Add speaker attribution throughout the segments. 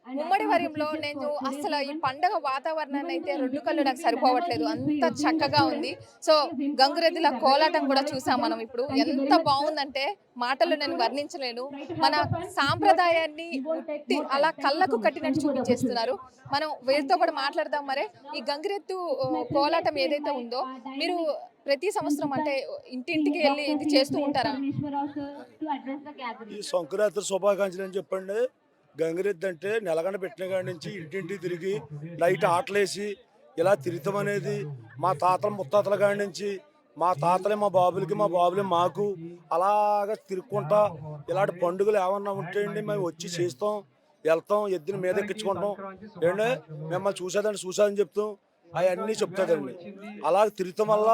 Speaker 1: ఉమ్మడి వరంలో నేను అసలు ఈ పండగ వాతావరణాన్ని అయితే రెండు కళ్ళు నాకు సరిపోవట్లేదు. అంత చక్కగా ఉంది. సో, గంగురెద్దుల కోలాటం కూడా చూసాం మనం ఇప్పుడు. ఎంత బావుందంటే మాటల్లో నేను వర్ణించలేను. మన సాంప్రదాయాన్ని అలా కళ్ళకు కట్టినట్టు చూపించేస్తున్నారు. మనం వీరితో కూడా మాట్లాడదాం మరే. ఈ గంగిరెద్దు కోలాటం ఏదైతే ఉందో మీరు ప్రతి సంవత్సరం అంటే ఇంటింటికి వెళ్లి ఇది చేస్తూ ఉంటారా?
Speaker 2: ఈ సంక్రాంతి శుభాకాంక్షలు అని చెప్పండి. గంగిరెద్దు అంటే నెలగండ పెట్టిన కాడి నుంచి ఇంటింటికి తిరిగి నైట్ ఆటలేసి ఇలా తిరుగుతాం అనేది మా తాతల ముత్తాతల కాడి నుంచి మా తాతలే మా బాబులకి మా బాబులే మాకు అలాగా తిరుక్కుంటా ఇలాంటి పండుగలు ఏమన్నా ఉంటాయండి మేము వచ్చి చేస్తాం, వెళ్తాం, ఎద్దుని మీద ఎక్కించుకుంటాం ఏంటంటే మిమ్మల్ని చూసాదని చెప్తాం, అవన్నీ చెప్తాదండి. అలా తిరుగుతాం వల్ల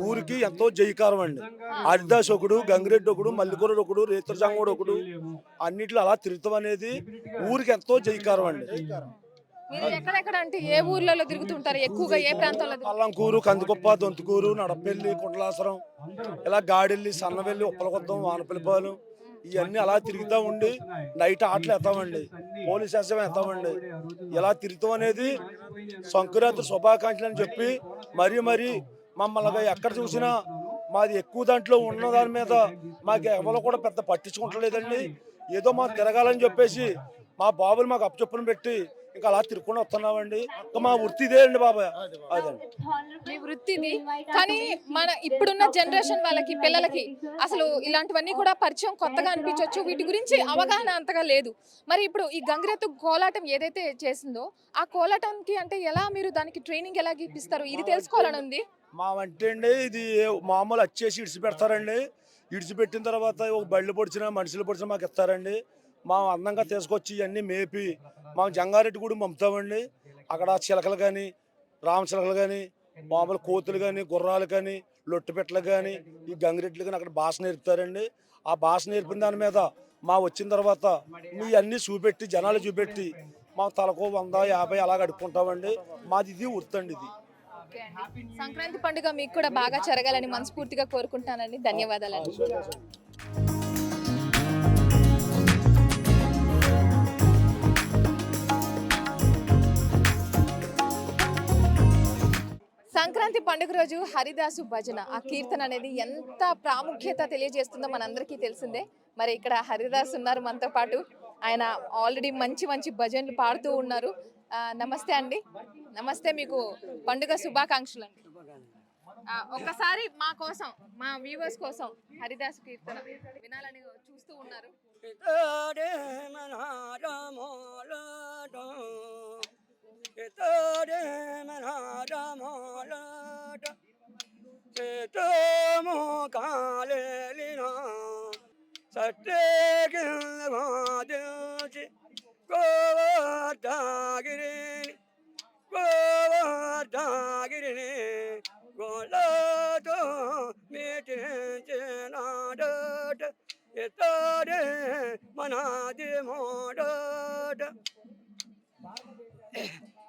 Speaker 2: ఊరికి ఎంతో జయకారం అండి. హరిదాస్ ఒకడు, గంగిరెడ్డి ఒకడు, మల్లికొరడు ఒకడు, రేతురజంగుడు ఒకడు, అన్నిట్లో అలా తిరుగుతాం అనేది ఊరికి ఎంతో జయకారం అండి.
Speaker 1: మీరు ఎక్కడెక్కడ అంటే ఏ ఊర్లలో తిరుగుతుంటారు ఎక్కువగా, ఏ ప్రాంతాల్లో?
Speaker 2: పల్లంకూరు, కందికొప్ప, దొంతుకూరు, నడపెల్లి, కుండలాసరం, ఇలా గాడెల్లి, సన్నవెల్లి, ఉప్పలకొద్దం, వానపల్లిపాలెం ఇవన్నీ అలా తిరుగుతూ ఉండి నైట్ ఆటలు ఎత్తామండి, పోలీస్ స్టేషన్ ఎత్తామండి. ఇలా తిరుగుతాం అనేది సంక్రాంతి శుభాకాంక్షలు అని చెప్పి మరీ మమ్మల్ని ఎక్కడ చూసినా మాది ఎక్కువ దాంట్లో ఉన్న దాని మీద మాకు ఎవరు కూడా పెద్ద పట్టించుకుంటలేదండి. ఏదో మాకు తిరగాలని చెప్పేసి మా బాబులు మాకు అప్పచెప్పును పెట్టి ఇంకా అలా తిరుక్కుండా వస్తున్నామండి. ఇంకా మా వృత్తి ఇదే అండి బాబాయ్, అదండి
Speaker 1: మీ వృత్తిది. కానీ మన ఇప్పుడున్న జనరేషన్ వాళ్ళకి, పిల్లలకి అసలు ఇలాంటివన్నీ కూడా పరిచయం కొత్తగా అనిపించవచ్చు, వీటి గురించి అవగాహన అంతగా లేదు. మరి ఇప్పుడు ఈ గంగిరెద్దు కోలాటం ఏదైతే చేసిందో ఆ కోలాటంకి అంటే ఎలా మీరు దానికి ట్రైనింగ్ ఎలా ఇప్పిస్తారు, ఇది తెలుసుకోవాలని ఉంది.
Speaker 2: మా వంట అండి ఇది మామూలు వచ్చేసి ఇడిచిపెడతారండి. ఇడిచిపెట్టిన తర్వాత ఒక బళ్ళు పొడిచిన మనుషులు పొడిచిన మాకు ఇస్తారండి. మా అందంగా తీసుకొచ్చి ఇవన్నీ మేపి మాకు జంగారెడ్డి కూడా పంపుతామండి. అక్కడ చిలకలు కానీ, రామచిలకలు కానీ, మామూలు కోతులు కానీ, గుర్రాలు కానీ, లొట్టుపెట్టలు కానీ, ఈ గంగిరెడ్లు కానీ అక్కడ భాష నేర్పుతారండి. ఆ భాష నేర్పిన దాని మీద మా వచ్చిన తర్వాత మీ అన్నీ చూపెట్టి జనాలు చూపెట్టి మా తలకు 100, 50 అలా గడుపుకుంటామండి. మాది ఇది వృత్తండి ఇది.
Speaker 1: సంక్రాంతి పండుగ మీకు కూడా బాగా జరగాలని మనస్ఫూర్తిగా కోరుకుంటానండి. ధన్యవాదాలండి. సంక్రాంతి పండుగ రోజు హరిదాసు భజన, ఆ కీర్తన అనేది ఎంత ప్రాముఖ్యత తెలియజేస్తుందో మనందరికీ తెలిసిందే. మరి ఇక్కడ హరిదాస్ ఉన్నారు మనతో పాటు. ఆయన ఆల్రెడీ మంచి మంచి భజనలు పాడుతూ ఉన్నారు. నమస్తే అండి. నమస్తే, మీకు పండుగ శుభాకాంక్షలు అండి. ఒక్కసారి మా కోసం, మా వ్యూవర్స్ కోసం హరిదాస్ కీర్తన వినాలని చూస్తూ ఉన్నారు.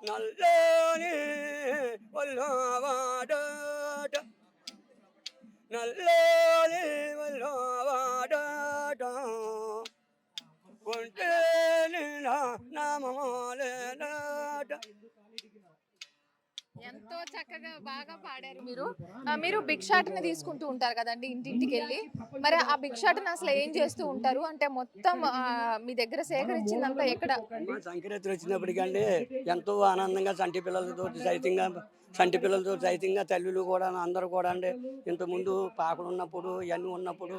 Speaker 3: నల్లని వల్లవాడట, నల్లని వల్లవాడట, కొంటే నామలేనట.
Speaker 1: ఎంతో చక్కగా బాగా పాడారు మీరు. మీరు భిక్షాటన తీసుకుంటూ ఉంటారు కదండి ఇంటింటికి వెళ్ళి. మరి ఆ భిక్షాటన అసలు ఏం చేస్తూ ఉంటారు అంటే మొత్తం మీ దగ్గర సేకరించిందంతా ఎక్కడ?
Speaker 3: సంక్రాంతి వచ్చినప్పటికంటే ఎంతో ఆనందంగా చంటి పిల్లలతో సైతంగా తల్లులు కూడా అందరూ కూడా అండి. ఇంతకుముందు పాకలు ఉన్నప్పుడు ఇవన్నీ ఉన్నప్పుడు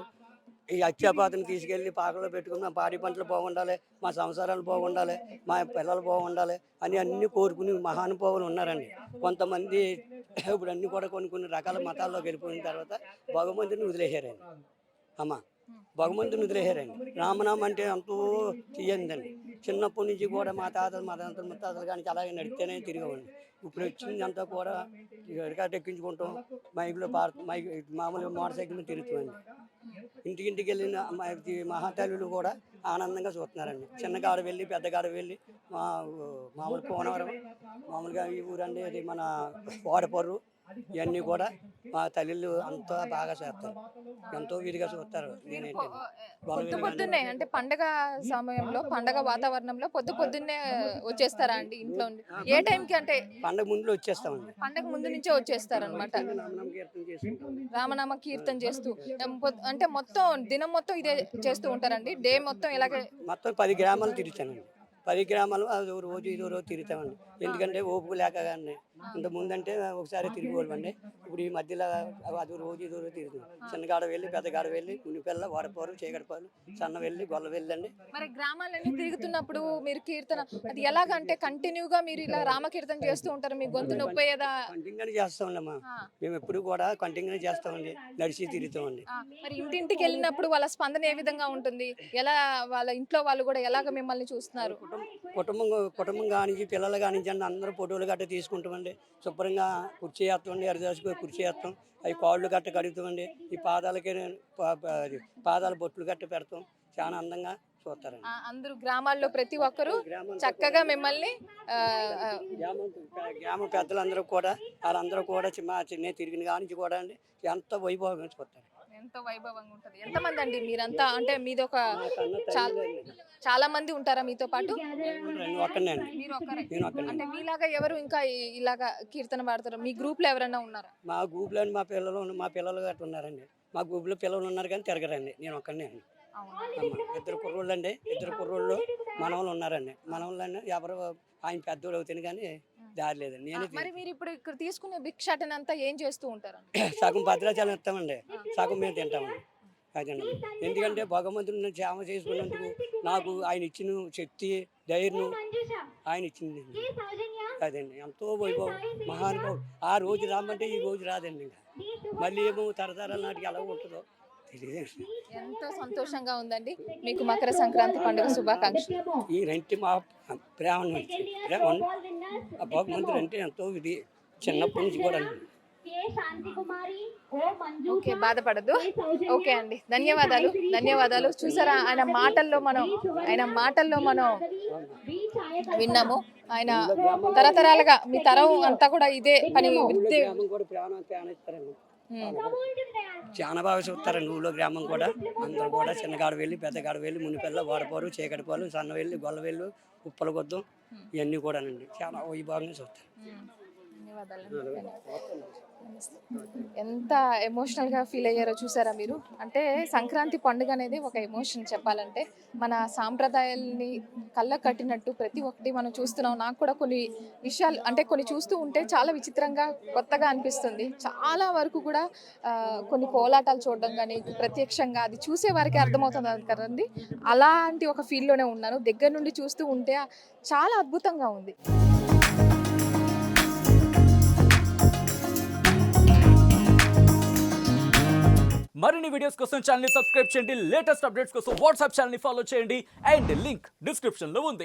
Speaker 3: ఈ అక్షయపాతను తీసుకెళ్ళి పాకలో పెట్టుకుని మా పాడి పంటలు బాగుండాలి, మా సంసారాలు బాగుండాలి, మా పిల్లలు బాగుండాలి అని అన్ని కోరుకుని మహానుభావులు ఉన్నారండి. కొంతమంది ఇప్పుడు అన్ని కూడా కొన్ని రకాల మతాల్లోకి వెళ్ళిపోయిన తర్వాత భగవంతుని వదిలేశారండి. భగవంతుని వదిలేశారండి. రామనామం అంటే ఎంతో తీయందండి. చిన్నప్పటి నుంచి కూడా మా తాతలు ముత్తాతలు కానీ అలాగే నడిస్తేనే తిరిగామండి. ఇప్పుడు వచ్చిందంతా కూడా రికార్డు ఎక్కించుకుంటాం, మైక్లో మామూలుగా మోటార్ సైకిల్ మీద తిరుగుతామండి. ఇంటికి వెళ్ళిన మహాతల్లులు కూడా ఆనందంగా చూస్తున్నారండి. చిన్నగాడ వెళ్ళి పెద్దగాడ వెళ్ళి మామూలు పోనవరం, మామూలుగా ఈ ఊరండి అది మన వాడపర్రు, ఇవన్నీ కూడా మా తల్లిళ్ళు అంతా బాగా చేస్తారు, ఎంతో వీధిగా చూస్తారు. నేనైతే
Speaker 1: పొద్దున్నే అంటే పండగ సమయంలో పండగ వాతావరణంలో పొద్దున్నే వచ్చేస్తారా అండి ఇంట్లో ఉండి? ఏ టైంకి అంటే
Speaker 3: పండగ ముందు వచ్చేస్తామండి.
Speaker 1: పండగ ముందు నుంచే వచ్చేస్తారు అనమాట.
Speaker 3: నామనామ కీర్తన చేసుకుంటాం.
Speaker 1: రామనామ కీర్తన చేస్తూ అంటే మొత్తం దినం మొత్తం ఇదే చేస్తూ ఉంటారండి? డే మొత్తం ఇలాగే
Speaker 3: మొత్తం 10 గ్రామాలు తిరుగుతానండి. 10 గ్రామాలు అది రోజు ఇదో రోజు తిరుగుతామండి. ఎందుకంటే ఓపిక లేక కానీ ఇంత ముందంటే ఒకసారి తిరిగిపోవాలండి. ఇప్పుడు ఈ మధ్యలో అది రోజు ఇదో రోజు తిరుగుతాం. చిన్నగాడ వెళ్ళి పెద్దగాడ వెళ్ళి మునిపెల్ల వాడపోరు చీకటిపాలు సన్న వెళ్ళి గొల్ల వెళ్ళండి.
Speaker 1: మరి గ్రామాలన్నీ తిరుగుతున్నప్పుడు మీరు కీర్తన అది ఎలాగంటే కంటిన్యూగా మీరు ఇలా రామకీర్తన చేస్తూ ఉంటారు? మీ గొంతు నొప్పేదా?
Speaker 3: కంటిన్యూగా చేస్తామండి మేము ఎప్పుడు కూడా కంటిన్యూగా చేస్తామండి, నడిచి తిరుగుతామండి.
Speaker 1: మరి ఇంటింటికి వెళ్ళినప్పుడు వాళ్ళ స్పందన ఏ విధంగా ఉంటుంది? ఎలా వాళ్ళ ఇంట్లో వాళ్ళు కూడా ఎలాగ మిమ్మల్ని చూస్తున్నారు?
Speaker 3: కుటుంబం కానించి పిల్లలు కానించి అండి అందరూ ఫోటోలు గట్ట తీసుకుంటామండి. శుభ్రంగా కుర్చీ వేస్తామండి, ఎరదాసుకు కుర్చీ వేస్తాం. అవి కాళ్ళు గట్ట కడుగుతామండి. ఈ పాదాలకి పాదాల బొట్లు గట్ట పెడతాం. చాలా అందంగా చూస్తారండి.
Speaker 1: అందరూ గ్రామాల్లో ప్రతి ఒక్కరు చక్కగా మిమ్మల్ని
Speaker 3: గ్రామ పెద్దలందరూ కూడా వాళ్ళందరూ కూడా చిన్న తిరిగిన కానించి కూడా అండి ఎంత వైభవంగా చూస్తారు.
Speaker 1: ఎంతో వైభవంగా ఉంటది. ఎంతమంది అండి మీరంతా? అంటే మీది ఒక చాలా మంది ఉంటారా మీతో పాటు?
Speaker 3: ఒక్కనే అండి.
Speaker 1: మీరు ఒక్కరే?
Speaker 3: నేను ఒక్కనే.
Speaker 1: అంటే మీలాగా ఎవరు ఇంకా ఇలాగా కీర్తన పాడతారు? మీ గ్రూప్ లో ఎవరైనా ఉన్నారా?
Speaker 3: మా గ్రూప్లో మా పిల్లలు గట్రా ఉన్నారండి. మా గ్రూప్లో పిల్లలు ఉన్నారు కానీ తిరగరండి. నేను ఒక్కనే అండి. ఇద్దరు కుర్రోళ్ళు అండి. ఇద్దరు కుర్రోళ్ళు మనవలు ఉన్నారండి. మనవలు అండి ఎవరు ఆయన పెద్దోడు అవుతాను కానీ దారి లేదండి. నేనే
Speaker 1: మరి మీరు ఇప్పుడు ఇక్కడ తీసుకునే భిక్షాటన అంతా ఏం చేస్తూ ఉంటారు?
Speaker 3: సగం భద్రాచలం ఇస్తామండి, సగం మేము తింటామండి. అదండి. ఎందుకంటే భగవంతుడిని సేవ చేసుకున్నందుకు నాకు ఆయన ఇచ్చిన శక్తి ధైర్యం ఆయన ఇచ్చింది. అదండి ఎంతో వైభవం మహానుభావుడు. ఆ రోజు రామంటే ఈ రోజు రాదండి. ఇంకా మళ్ళీ ఏమో తరతరాల నాటికి ఎలా ఉంటుందో తెలియదు.
Speaker 1: ఎంతో సంతోషంగా ఉందండి. మీకు మకర సంక్రాంతి పండుగ శుభాకాంక్షలు.
Speaker 3: ఈ రెంటి మా ప్రేమ భగవంతుడు అంటే ఎంతో ఇది చిన్నప్పటి నుంచి కూడా అండి.
Speaker 1: ఓకే, బాధపడద్దు. ఓకే అండి, ధన్యవాదాలు. చూసారా ఆయన మాటల్లో మనం విన్నాము. ఆయన తరతరాలుగా మీ తరం అంతా కూడా ఇదే పని
Speaker 3: చాలా బాగా చూస్తారండి. ఊళ్ళో గ్రామం కూడా అందరూ కూడా చిన్నగాడ వెళ్ళి పెద్దగాడ వెళ్ళి మునిపెల్ల వాడపోరు చీకటిపాలు సన్న వెళ్ళి గొల్ల వెళ్ళు ఉప్పల కొద్దం ఇవన్నీ కూడానండి చాలా వైభవంగా చూస్తారు.
Speaker 1: ఎంత ఎమోషనల్ గా ఫీల్ అయ్యారో చూసారా మీరు? అంటే సంక్రాంతి పండుగ అనేది ఒక ఎమోషన్ చెప్పాలంటే. మన సాంప్రదాయాల్ని కళ్ళ కట్టినట్టు ప్రతి ఒక్కటి మనం చూస్తున్నాం. నాకు కూడా కొన్ని విషయాలు అంటే కొన్ని చూస్తూ ఉంటే చాలా విచిత్రంగా కొత్తగా అనిపిస్తుంది. చాలా వరకు కూడా కొన్ని కోలాటాలు చూడడం కానీ ప్రత్యక్షంగా అది చూసే వారికి అర్థమవుతుంది కదండి. అలాంటి ఒక ఫీల్లోనే ఉన్నాను. దగ్గర నుండి చూస్తూ ఉంటే చాలా అద్భుతంగా ఉంది.
Speaker 4: మరిన్ని వీడియోస్ కోసం ఛానల్ ని సబ్స్క్రైబ్ చేయండి. లేటెస్ట్ అప్డేట్స్ కోసం వాట్సాప్ ఛానల్ ని ఫాలో చేయండి. అండ్ లింక్ డిస్క్రిప్షన్ లో ఉంది.